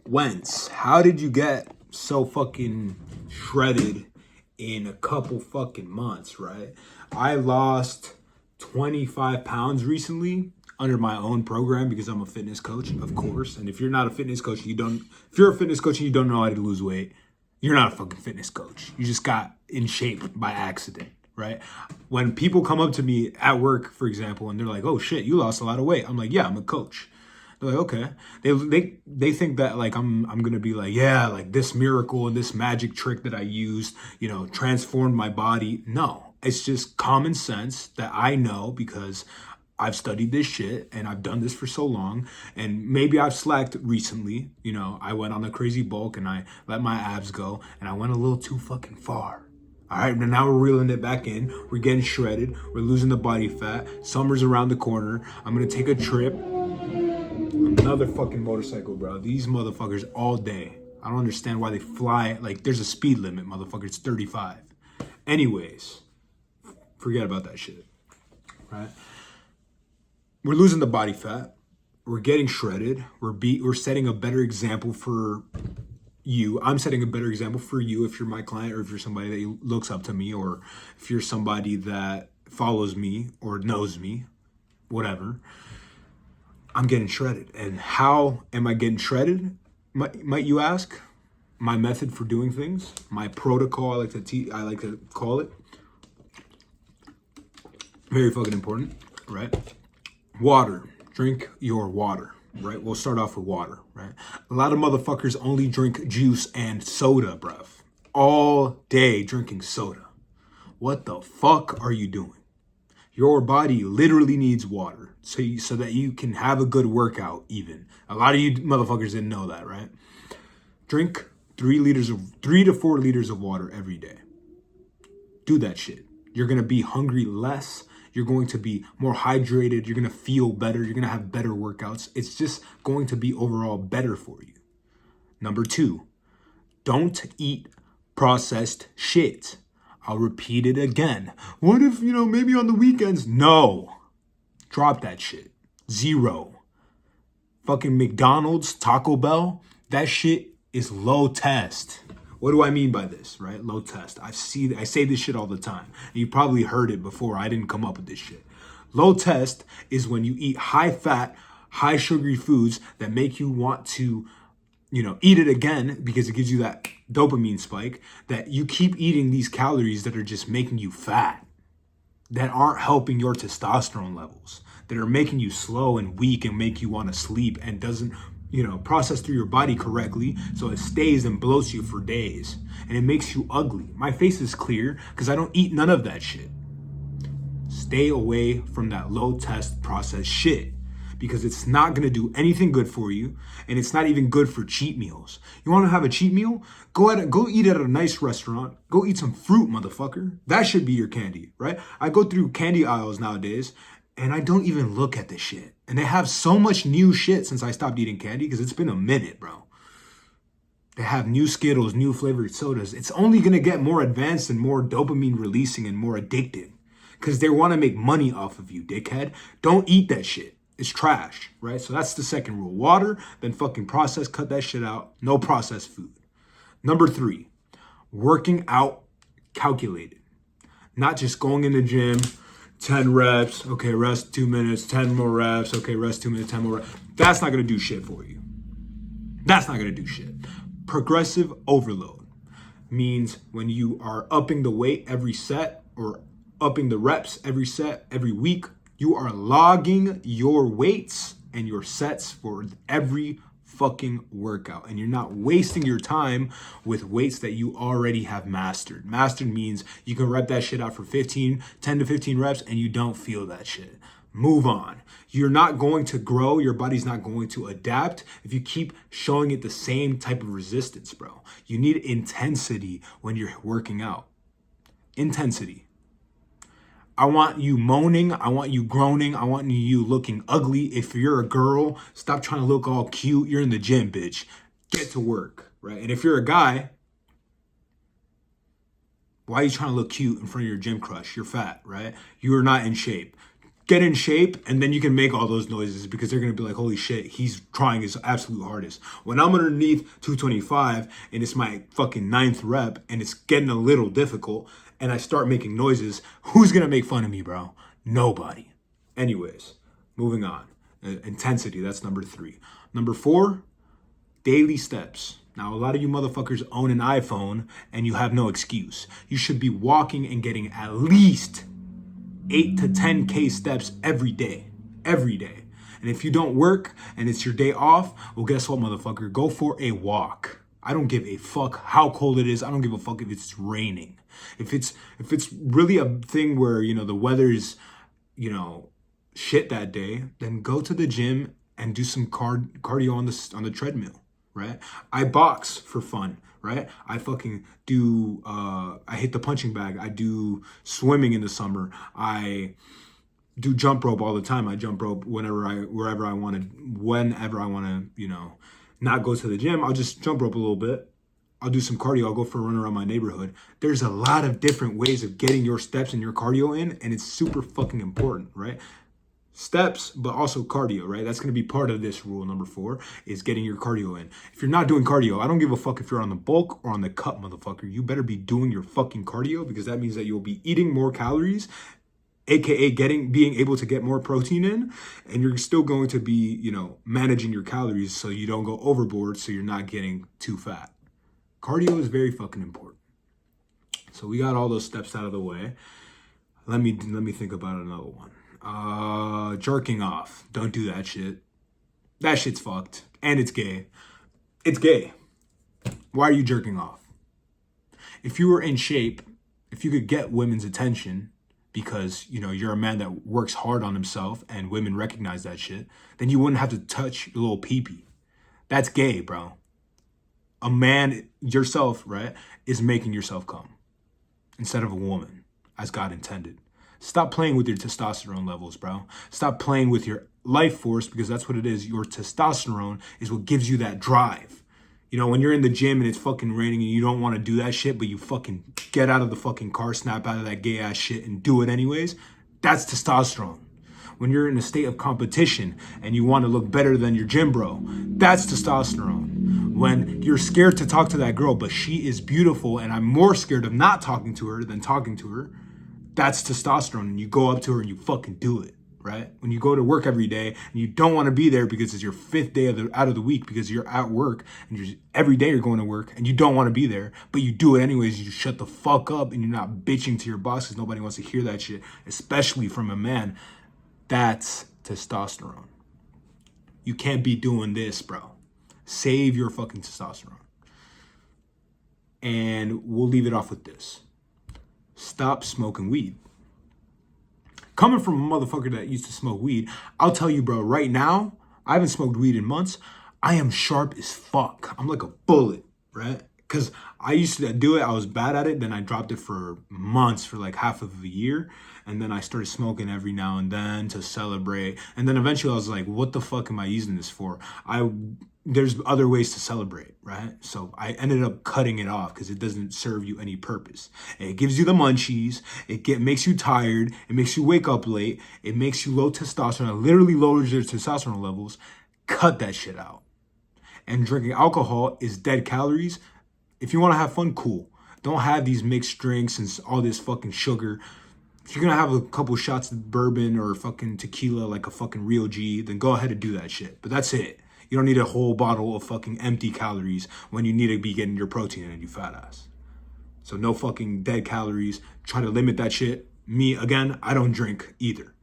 Wentz, how did you get so fucking shredded in a couple fucking months, right? I lost 25 pounds recently under my own program because I'm a fitness coach, of course. And if you're not a fitness coach, if you're a fitness coach and you don't know how to lose weight, you're not a fucking fitness coach. You just got in shape by accident, right? When people come up to me at work, for example, and they're like, "Oh shit, you lost a lot of weight." I'm like, "Yeah, I'm a coach." They're like, okay. They think that like I'm gonna be like, yeah, like this miracle and this magic trick that I used, transformed my body. No, it's just common sense that I know because I've studied this shit and I've done this for so long. And maybe I've slacked recently. I went on a crazy bulk and I let my abs go and I went a little too fucking far. All right, now we're reeling it back in. We're getting shredded. We're losing the body fat. Summer's around the corner. I'm gonna take a trip. Another fucking motorcycle, bro. These motherfuckers all day. I don't understand why they fly. Like, there's a speed limit, motherfucker. It's 35. Anyways, forget about that shit, right? We're losing the body fat. We're getting shredded. We're setting a better example for you. I'm setting a better example for you if you're my client or if you're somebody that looks up to me or if you're somebody that follows me or knows me, whatever. I'm getting shredded. And how am I getting shredded, might you ask? My method for doing things, my protocol, I like to call it. Very fucking important, right? Water. Drink your water, right? We'll start off with water, right? A lot of motherfuckers only drink juice and soda, bruv. All day drinking soda. What the fuck are you doing? Your body literally needs water so that you can have a good workout even. A lot of you motherfuckers didn't know that, right? Drink 3 to 4 liters of water every day. Do that shit. You're going to be hungry less. You're going to be more hydrated. You're going to feel better. You're going to have better workouts. It's just going to be overall better for you. Number 2, don't eat processed shit. I'll repeat it again. What if, maybe on the weekends? No. Drop that shit. 0. Fucking McDonald's, Taco Bell, that shit is low test. What do I mean by this, right? Low test. I say this shit all the time. And you probably heard it before. I didn't come up with this shit. Low test is when you eat high fat, high sugary foods that make you want to eat it again because it gives you that dopamine spike, that you keep eating these calories that are just making you fat, that aren't helping your testosterone levels, that are making you slow and weak and make you want to sleep and doesn't, process through your body correctly. So it stays and bloats you for days and it makes you ugly. My face is clear because I don't eat none of that shit. Stay away from that low test processed shit, because it's not going to do anything good for you, and it's not even good for cheat meals. You want to have a cheat meal? Go eat at a nice restaurant. Go eat some fruit, motherfucker. That should be your candy, right? I go through candy aisles nowadays, and I don't even look at the shit. And they have so much new shit since I stopped eating candy, because it's been a minute, bro. They have new Skittles, new flavored sodas. It's only going to get more advanced and more dopamine releasing and more addictive, because they want to make money off of you, dickhead. Don't eat that shit. It's trash, right? So that's the second rule. Water, then fucking processed, cut that shit out. No processed food. Number 3, working out calculated. Not just going in the gym, 10 reps, okay, rest 2 minutes, 10 more reps, okay, rest 2 minutes, 10 more reps. That's not going to do shit for you. That's not going to do shit. Progressive overload means when you are upping the weight every set or upping the reps every set, every week, you are logging your weights and your sets for every fucking workout. And you're not wasting your time with weights that you already have mastered. Mastered means you can rep that shit out for 10 to 15 reps and you don't feel that shit. Move on. You're not going to grow. Your body's not going to adapt if you keep showing it the same type of resistance, bro. You need intensity when you're working out. Intensity. I want you moaning. I want you groaning. I want you looking ugly. If you're a girl, stop trying to look all cute. You're in the gym, bitch. Get to work, right? And if you're a guy, why are you trying to look cute in front of your gym crush? You're fat, right? You're not in shape. get in shape, and then you can make all those noises because they're gonna be like, holy shit, he's trying his absolute hardest. When I'm underneath 225 and it's my fucking 9th rep and it's getting a little difficult and I start making noises, who's gonna make fun of me, bro? Nobody. Anyways, moving on. Intensity, that's number 3. Number 4, daily steps. Now, a lot of you motherfuckers own an iPhone and you have no excuse. You should be walking and getting at least 8 to 10K steps every day. Every day. And if you don't work and it's your day off, well, guess what, motherfucker? Go for a walk. I don't give a fuck how cold it is. I don't give a fuck if it's raining. If it's really a thing where, the weather is, shit that day, then go to the gym and do some cardio on the treadmill, right? I box for fun, right? I fucking do, I hit the punching bag. I do swimming in the summer. I do jump rope all the time. I jump rope wherever I want to, not go to the gym. I'll just jump rope a little bit. I'll do some cardio. I'll go for a run around my neighborhood. There's a lot of different ways of getting your steps and your cardio in, and it's super fucking important, right? Steps, but also cardio, right? That's going to be part of this rule. Number 4 is getting your cardio in. If you're not doing cardio, I don't give a fuck if you're on the bulk or on the cut, motherfucker. You better be doing your fucking cardio, because that means that you'll be eating more calories, aka being able to get more protein in, and you're still going to be, managing your calories so you don't go overboard, so you're not getting too fat. Cardio is very fucking important. So we got all those steps out of the way. Let me think about another one. Jerking off. Don't do that shit. That shit's fucked. And it's gay. It's gay. Why are you jerking off? If you were in shape, if you could get women's attention because, you're a man that works hard on himself and women recognize that shit, then you wouldn't have to touch your little pee-pee. That's gay, bro. A man, yourself, right, is making yourself come instead of a woman, as God intended. Stop playing with your testosterone levels, bro. Stop playing with your life force, because that's what it is. Your testosterone is what gives you that drive. When you're in the gym and it's fucking raining and you don't want to do that shit, but you fucking get out of the fucking car, snap out of that gay ass shit and do it anyways, that's testosterone. When you're in a state of competition and you want to look better than your gym bro, that's testosterone. When you're scared to talk to that girl, but she is beautiful and I'm more scared of not talking to her than talking to her, that's testosterone. And you go up to her and you fucking do it, right? When you go to work every day and you don't want to be there because it's your 5th day out of the week because you're at work and every day you're going to work and you don't want to be there, but you do it anyways. You shut the fuck up and you're not bitching to your boss because nobody wants to hear that shit, especially from a man. That's testosterone. You can't be doing this, bro. Save your fucking testosterone. And we'll leave it off with this. Stop smoking weed. Coming from a motherfucker that used to smoke weed, I'll tell you, bro, right now, I haven't smoked weed in months. I am sharp as fuck. I'm like a bullet, right? Because I used to do it. I was bad at it. Then I dropped it for months, for like half of a year. And then I started smoking every now and then to celebrate. And then eventually I was like, what the fuck am I using this for? There's other ways to celebrate, right? So I ended up cutting it off because it doesn't serve you any purpose. It gives you the munchies. It makes you tired. It makes you wake up late. It makes you low testosterone. It literally lowers your testosterone levels. Cut that shit out. And drinking alcohol is dead calories. If you want to have fun, cool. Don't have these mixed drinks and all this fucking sugar. If you're going to have a couple shots of bourbon or fucking tequila like a fucking real G, then go ahead and do that shit. But that's it. You don't need a whole bottle of fucking empty calories when you need to be getting your protein in, you fat ass. So no fucking dead calories. Try to limit that shit. Me, again, I don't drink either.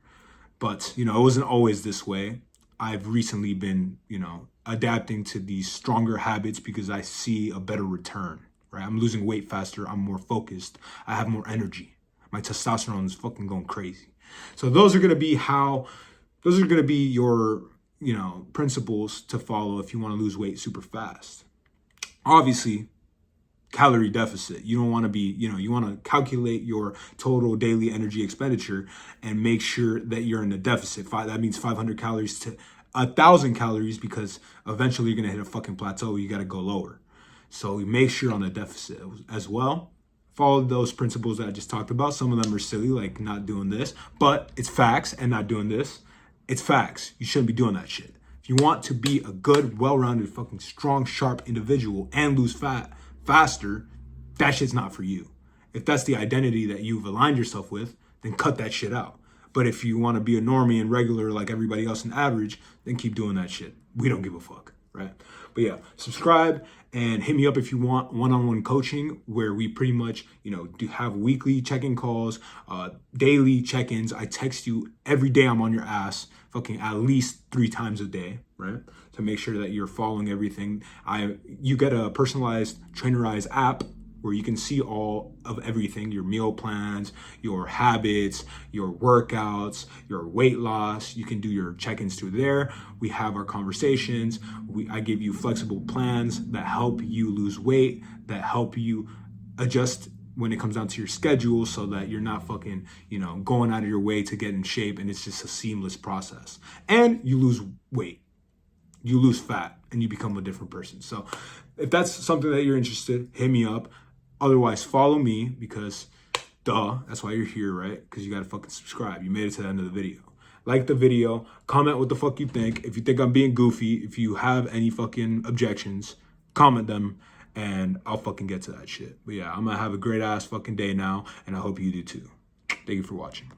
But, it wasn't always this way. I've recently been, adapting to these stronger habits because I see a better return, right? I'm losing weight faster. I'm more focused. I have more energy. My testosterone is fucking going crazy. So those are going to be your, principles to follow if you want to lose weight super fast. Obviously, calorie deficit. You don't want to be, you want to calculate your total daily energy expenditure and make sure that you're in a deficit. That means 500 calories to 1,000 calories, because eventually you're going to hit a fucking plateau. You got to go lower. So make sure you're on a deficit as well. Follow those principles that I just talked about. Some of them are silly, like not doing this, but it's facts, and not doing this. It's facts. You shouldn't be doing that shit. If you want to be a good, well-rounded, fucking strong, sharp individual and lose fat faster, that shit's not for you. If that's the identity that you've aligned yourself with, then cut that shit out. But if you want to be a normie and regular like everybody else and average, then keep doing that shit. We don't give a fuck, right? But yeah, subscribe and hit me up if you want one-on-one coaching, where we pretty much, do have weekly check-in calls, daily check-ins. I text you every day. I'm on your ass fucking at least 3 times a day, right? To make sure that you're following everything. You get a personalized, trainerized app where you can see all of everything, your meal plans, your habits, your workouts, your weight loss. You can do your check-ins through there. We have our conversations. I give you flexible plans that help you lose weight, that help you adjust when it comes down to your schedule, so that you're not fucking, going out of your way to get in shape, and it's just a seamless process. And you lose weight, you lose fat, and you become a different person. So if that's something that you're interested, hit me up. Otherwise, follow me, because that's why you're here, right? Because you gotta fucking subscribe. You made it to the end of the video. Like the video, comment what the fuck you think. If you think I'm being goofy, if you have any fucking objections, comment them, and I'll fucking get to that shit. But yeah, I'm gonna have a great ass fucking day now, and I hope you do too. Thank you for watching.